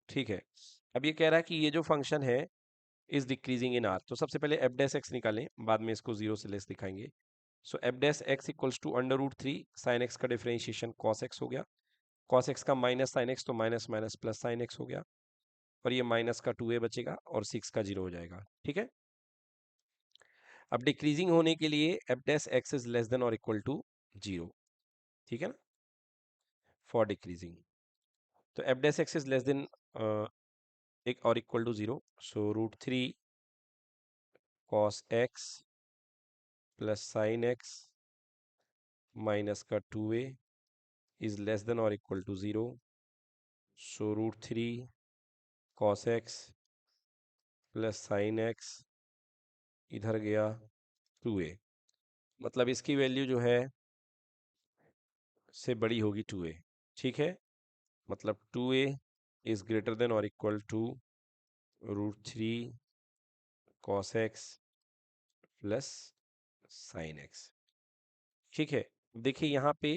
ठीक है, अब ये कह रहा है कि ये जो फंक्शन है इज डिक्रीजिंग इन आर, तो सबसे पहले एफ डैश एक्स निकालें, बाद में इसको जीरो से लेस दिखाएंगे। So F dash X equals to under root three sine x का डिफरेंशिएशन कॉस एक्स हो गया, कॉस एक्स का माइनस साइन एक्स, तो minus minus plus sine x हो गया, और ये माइनस का टू ए बचेगा और सिक्स का जीरो हो जाएगा। ठीक है, अब डिक्रीजिंग होने के लिए F dash x is less than और इक्वल टू जीरो। ठीक है ना, फॉर डिक्रीजिंग, तो F dash x is less than एक और equal to zero, so root three cos x plus sine x minus का two A is less than और equal to zero, so root three cos x plus sine X इधर गया to ए, मतलब इसकी value जो है से बड़ी होगी टू ए। ठीक है, मतलब two A is greater than और equal to root three cos x plus sine X. ठीक है, देखिए यहाँ पे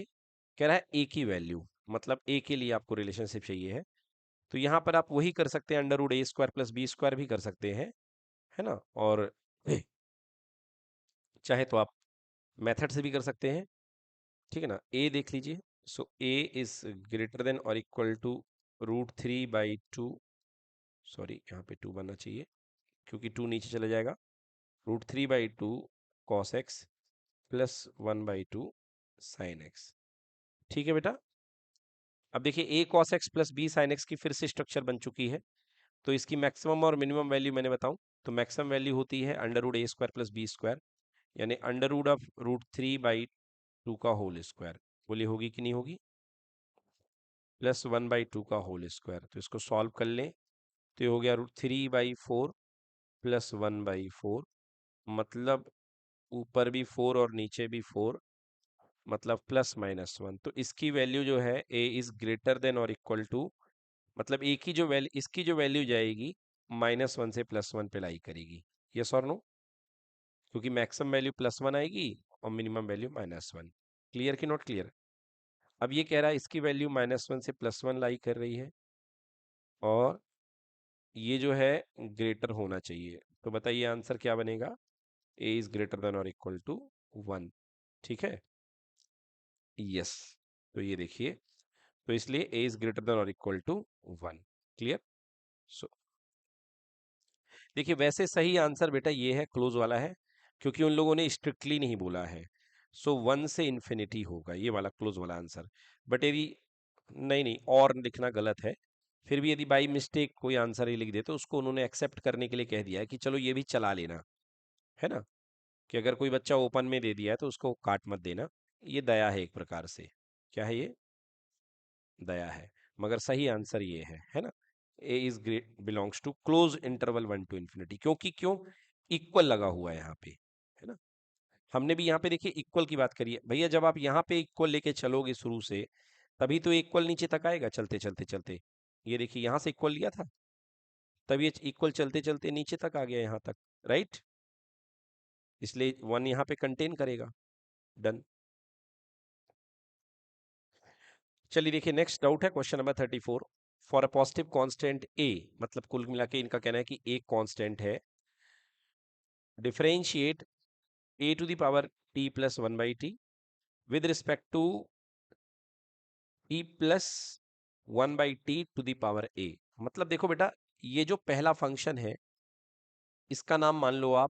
कह रहा है ए की वैल्यू, मतलब ए के लिए आपको रिलेशनशिप चाहिए है, तो यहाँ पर आप वही कर सकते हैं, अंडर रूट ए स्क्वायर प्लस बी स्क्वायर भी कर सकते हैं, है ना, और चाहे तो आप मेथड से भी कर सकते हैं। ठीक है ना, ए देख लीजिए, so a is greater than और equal to root three by two, sorry यहाँ पे टू बनना चाहिए क्योंकि टू नीचे चला जाएगा, root three by two cos x plus one by two sine X. ठीक है बेटा, अब देखिए A cos x plus B sine X की फिर से स्ट्रक्चर बन चुकी है, तो इसकी मैक्सिमम और मिनिमम वैल्यू मैंने बताऊं, तो मैक्सिमम वैल्यू होती है अंडर रूट ए स्क्वायर प्लस बी स्क्वायर, यानी under root of root three by two का होल स्क्वायर, बोलिए होगी कि नहीं होगी, प्लस वन बाई टू का होल स्क्वायर। तो इसको सॉल्व कर लें, तो ये हो गया root three by four plus one by four, मतलब ऊपर भी फोर और नीचे भी फोर, मतलब प्लस माइनस वन, तो इसकी वैल्यू जो है ए इज ग्रेटर देन और इक्वल टू, मतलब ए की जो वैल्यू, इसकी जो वैल्यू जाएगी माइनस वन से प्लस वन पे लाई करेगी, यस और नो, क्योंकि मैक्सिमम वैल्यू प्लस वन आएगी और minimum value minus one. Clear कि नॉट क्लियर। अब ये कह रहा है इसकी वैल्यू माइनस वन से प्लस वन लाई कर रही है, और ये जो है ग्रेटर होना चाहिए, तो बताइए आंसर क्या बनेगा, ए इज ग्रेटर देन और इक्वल टू वन। ठीक है, यस, तो ये देखिए, तो इसलिए ए इज ग्रेटर देन और इक्वल टू वन। क्लियर। सो देखिए वैसे सही आंसर बेटा ये है, क्लोज वाला है, क्योंकि उन लोगों ने स्ट्रिक्टली नहीं बोला है, सो वन से इन्फिनिटी होगा ये वाला क्लोज वाला आंसर। बट यदि नहीं नहीं और लिखना गलत है, फिर भी यदि बाई मिस्टेक कोई आंसर ही लिख दे तो उसको उन्होंने एक्सेप्ट करने के लिए कह दिया है कि चलो ये भी चला लेना, है ना, कि अगर कोई बच्चा ओपन में दे दिया है तो उसको काट मत देना, ये दया है एक प्रकार से। क्या है ये, दया है, मगर सही आंसर ये है ना, A is great belongs to close interval one two infinity, क्योंकि क्यों, इक्वल लगा हुआ है यहाँ पे, है ना, हमने भी यहाँ पे देखिए इक्वल की बात करी है भैया, जब आप यहाँ पे इक्वल लेके चलोगे शुरू से, तभी तो इक्वल नीचे तक आएगा चलते चलते चलते। ये देखिए यहां से इक्वल लिया था, तब ये इक्वल चलते चलते नीचे तक आ गया यहां तक, राइट। इसलिए 1 यहाँ पे कंटेन करेगा। डन। चलिए देखिए नेक्स्ट डाउट है question number 34। For a positive constant A, मतलब कुल मिला के इनका कहना है कि एक कांस्टेंट है, differentiate A to the power T plus 1/t with respect to T plus 1/t to the power A. मतलब देखो बेटा, ये जो पहला फंक्शन है इसका नाम मान लो आप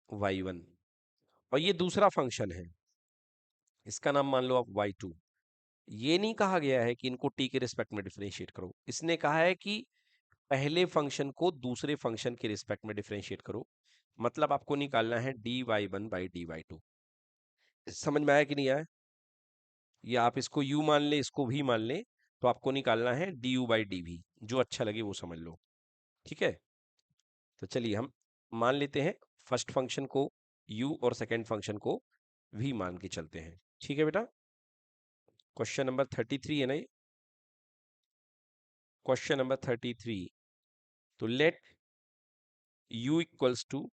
y1, और ये दूसरा फंक्शन है इसका नाम मान लो आप y2। ये नहीं कहा गया है कि इनको टी के रिस्पेक्ट में डिफरेंशिएट करो, इसने कहा है कि पहले फंक्शन को दूसरे फंक्शन के रिस्पेक्ट में डिफरेंशिएट करो। मतलब आपको निकालना है dy1/dy2। समझ में आया कि नहीं आया? या आप इसको u मान ले, इसको v मान ले, तो आपको निकालना है du/dv, जो अच्छा लगे वो समझ लो। ठीक है, तो चलिए हम मान लेते हैं फर्स्ट फंक्शन को u और सेकेंड फंक्शन को v मान के चलते हैं। ठीक है बेटा, क्वेश्चन नंबर 33 है ना ये, क्वेश्चन नंबर 33। तो लेट u इक्वल्स टू,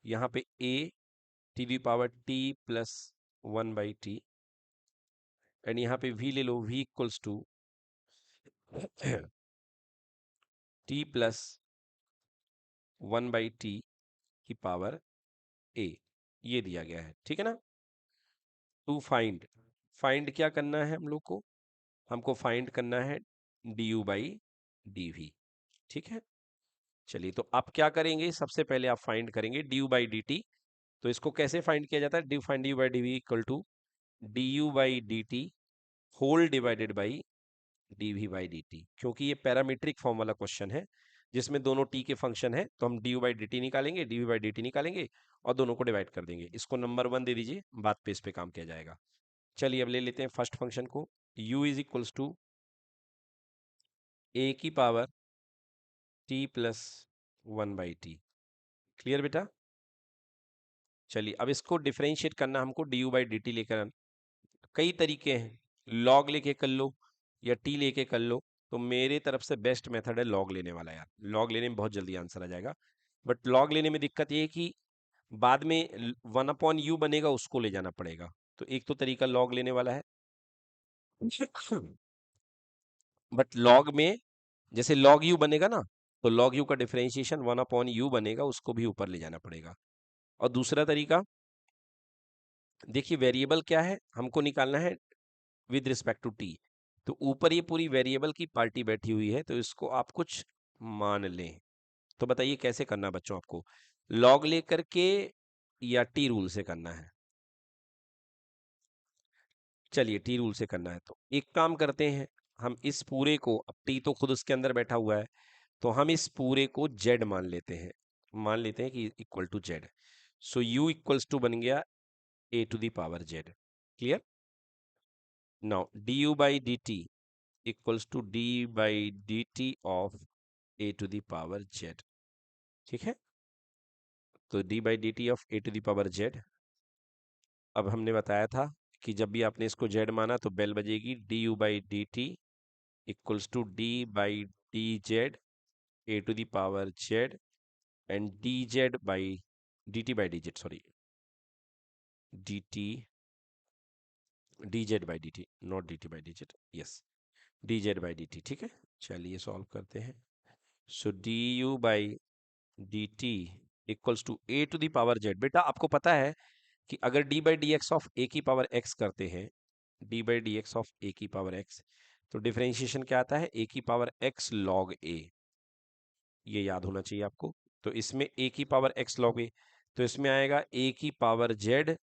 यहाँ पे a to the power t plus 1/t, and यहाँ पे v ले लो, v equals to t plus 1/t की पावर a, ये दिया गया है। ठीक है ना। टू फाइंड, फाइंड क्या करना है हम लोग को, हमको फाइंड करना है du/dv। ठीक है, चलिए तो आप क्या करेंगे, सबसे पहले आप फाइंड करेंगे du/dt। तो इसको कैसे फाइंड किया जाता है, d find du/dv equal to du/dt whole divided by dv/dt, क्योंकि ये पैरामीट्रिक फॉर्म वाला क्वेश्चन है जिसमें दोनों t के फंक्शन है, तो हम du/dt निकालेंगे, dv/dt निकालेंगे और दोनों को डिवाइड कर देंगे। इसको नंबर 1 दे दीजिए, बात पे इस पे काम किया जाएगा। चलिए अब ले लेते हैं फर्स्ट फंक्शन को, u is equals to a की power t plus 1/t। Clear बेटा। चलिए अब इसको डिफरेंशिएट करना हमको du/dt लेकर, कई तरीके हैं, लॉग लेके कर लो या टी लेके कर लो। तो मेरे तरफ से बेस्ट मेथड है लॉग लेने वाला यार, लॉग लेने में बहुत जल्दी आंसर आ जाएगा। बट लॉग लेने में दिक्कत ये है कि बाद में 1/u बनेगा, उसको ले जाना पड़ेगा। तो एक तो तरीका लॉग लेने वाला है, बट लॉग में जैसे लॉग u बनेगा ना, तो लॉग u का डिफरेंशिएशन 1/u बनेगा, उसको भी ऊपर ले जाना पड़ेगा। और दूसरा तरीका, देखिए वेरिएबल क्या है हमको निकालना है विद रिस्पेक्ट टू टी, तो ऊपर ये पूरी वेरिएबल की पार्टी बैठी हुई है, तो इसको आप कुछ मान लें। तो बताइए कैसे करना है बच्चों आपको, लॉग लेकर के या टी रूल से करना है? चलिए टी रूल से करना है, तो एक काम करते हैं, हम इस पूरे को, अब टी तो खुद उसके अंदर बैठा हुआ है, तो हम इस पूरे को जेड मान लेते हैं, मान लेते हैं कि equal to Z. So U equals to बन गया A to the power Z. Clear. Now D you by D T equals to D by D T of A to the power Z. ठीक है, तो D by D T of A to the power Z. अब हमने बताया था कि जब भी आपने इसको जेड माना तो बेल बजेगी, D you by D T equals to D by D Z A to the power Z, and D Z by D T by D Z, sorry D T D Z by D T, not D T by D Z, yes D Z by D T. ठीक है, चलिए solve करते हैं। So D you by D T equals to A to the power Z. बेटा आपको पता है कि अगर D by D x of A की पावर एक्स करते हैं, D by D x of A की पावर एक्स, तो डिफरेंशिएशन क्या आता है, ए की पावर एक्स लॉग ए। ये याद होना चाहिए आपको। तो इसमें ए की पावर एक्स लॉग ए, तो इसमें आएगा ए की पावर जेड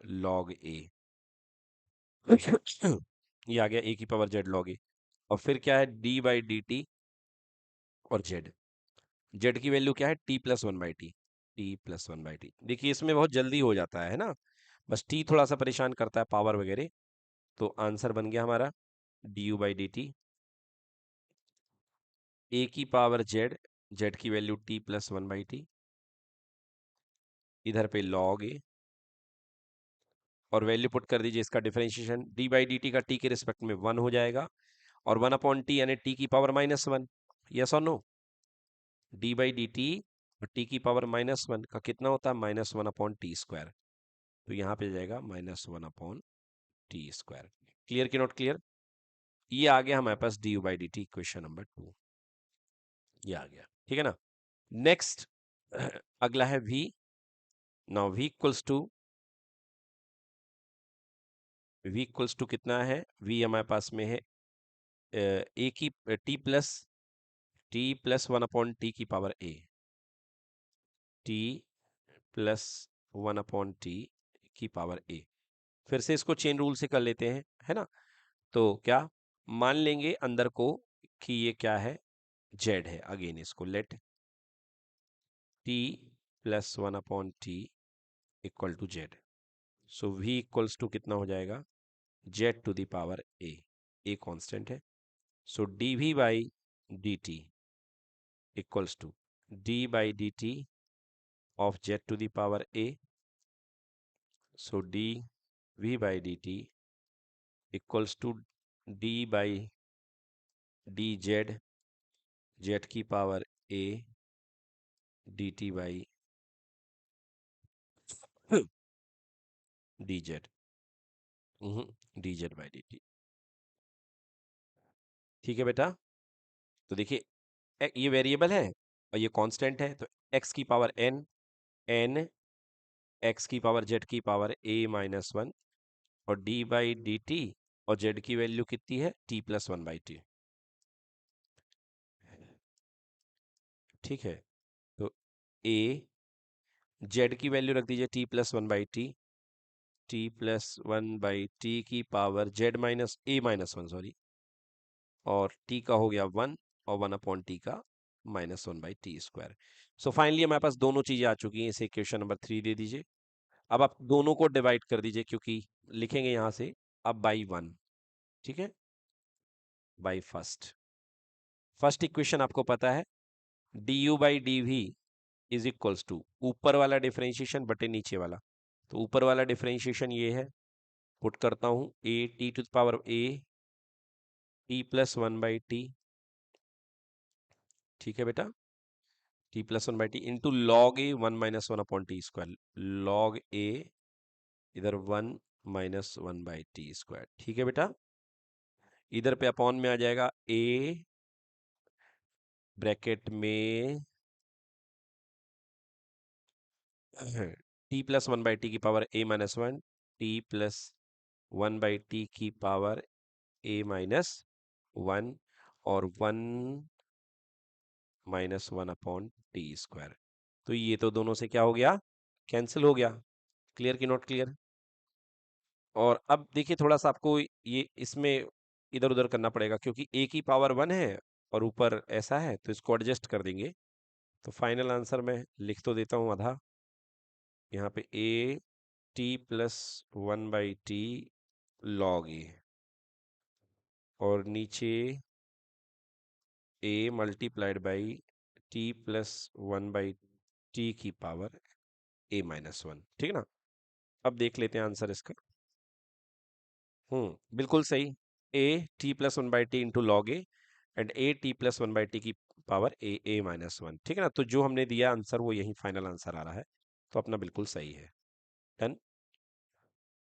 लॉग ए। ये आ गया ए की पावर जेड लॉग ए। और फिर क्या है, डी बाई डी टी और जेड, जेड की वैल्यू क्या है, T plus 1/t, T plus 1/t। देखिए इसमें बहुत जल्दी हो जाता है ना, बस टी थोड़ा सा परेशान करता है पावर वगैरह। तो आंसर बन गया हमारा D you by D T, A की पावर जेड, जेड की वैल्यू टी प्लस 1/t, इधर पे लॉग ए, और वैल्यू पुट कर दीजिए इसका differentiation, d by D t का टी के रिस्पेक्ट में 1 हो जाएगा और 1 अपॉन टी यानी टी की पावर -1। यस और no? D by D t और टी की पावर -1 का कितना होता है? -1 अपॉन टी स्क्वायर। तो यहाँ पे जाएगा -1 अपॉन टी स्क्वायर। क्लियर कि नॉट क्लियर? ये आ गया हमारे पास D you by D T, question number 2 ये आ गया। ठीक है ना? नेक्स्ट अगला है v। Now v equals to, v equals to कितना है? v हमारे पास में है a की t प्लस 1 अपॉन टी की power a, t+1 upon T की पावर a। फिर से इसको चेन रूल से कर लेते हैं, है ना? तो क्या मान लेंगे अंदर को कि ये क्या है? z है। अगेन इसको let t+1 upon t equal to z। So v equals to कितना हो जाएगा? z to the power a constant है। So dv by dt equals to d by dt of z to the power a। So dv by dt equals to d by dz z की power a dt by dz dz by dt। ठीक है बेटा? तो देखिए ये variable है और ये कांस्टेंट है, तो x की पावर n x की पावर z की पावर a-1 और d बाई डी टी और z की वैल्यू कितनी है? t+1/t। ठीक है, तो a z की वैल्यू रख दीजिए t+1/t, t+1/t की पावर z-a-1 सॉरी, और t का हो गया 1 और 1 अपॉन टी का -1/t²। सो फाइनली हमारे पास दोनों चीजें आ चुकी हैं। इसे इक्वेशन नंबर 3 दे दीजिए। अब आप दोनों को डिवाइड कर दीजिए, क्योंकि लिखेंगे यहां से अब बाई 1। ठीक है, बाई फर्स्ट इक्वेशन आपको पता है d you by d v is equals to ऊपर वाला डिफरेंशिएशन बटे नीचे वाला। तो ऊपर वाला डिफरेंशिएशन ये है, पुट करता हूं a t to the power a t+1/t। ठीक है बेटा, t+1/t into log a 1-1 upon t²। Log a इधर 1-1/t²। ठीक है बेटा, इधर पे अपॉन में आ जाएगा a ब्रैकेट में t+1/t की पावर a-1 t+1/t की पावर a-1 और 1-1 अपॉन t²। तो ये तो दोनों से क्या हो गया? कैंसिल हो गया। क्लियर कि नॉट क्लियर? और अब देखिए थोड़ा सा आपको ये इसमें इधर उधर करना पड़ेगा, क्योंकि a की पावर 1 है और ऊपर ऐसा है, तो इसको एडजस्ट कर देंगे। तो फाइनल आंसर मैं लिख तो देता हूं आधा, यहाँ पे a t+1/t log a और नीचे a मल्टीप्लाइड बाई t+1/t की पावर a-1। ठीक है ना? अब देख लेते हैं आंसर इसका। बिल्कुल सही। a t+1/t into log A and a t+1/t की पावर a-1। ठीक है ना? तो जो हमने दिया आंसर वो यही फाइनल आंसर आ रहा है, तो अपना बिल्कुल सही है। डन।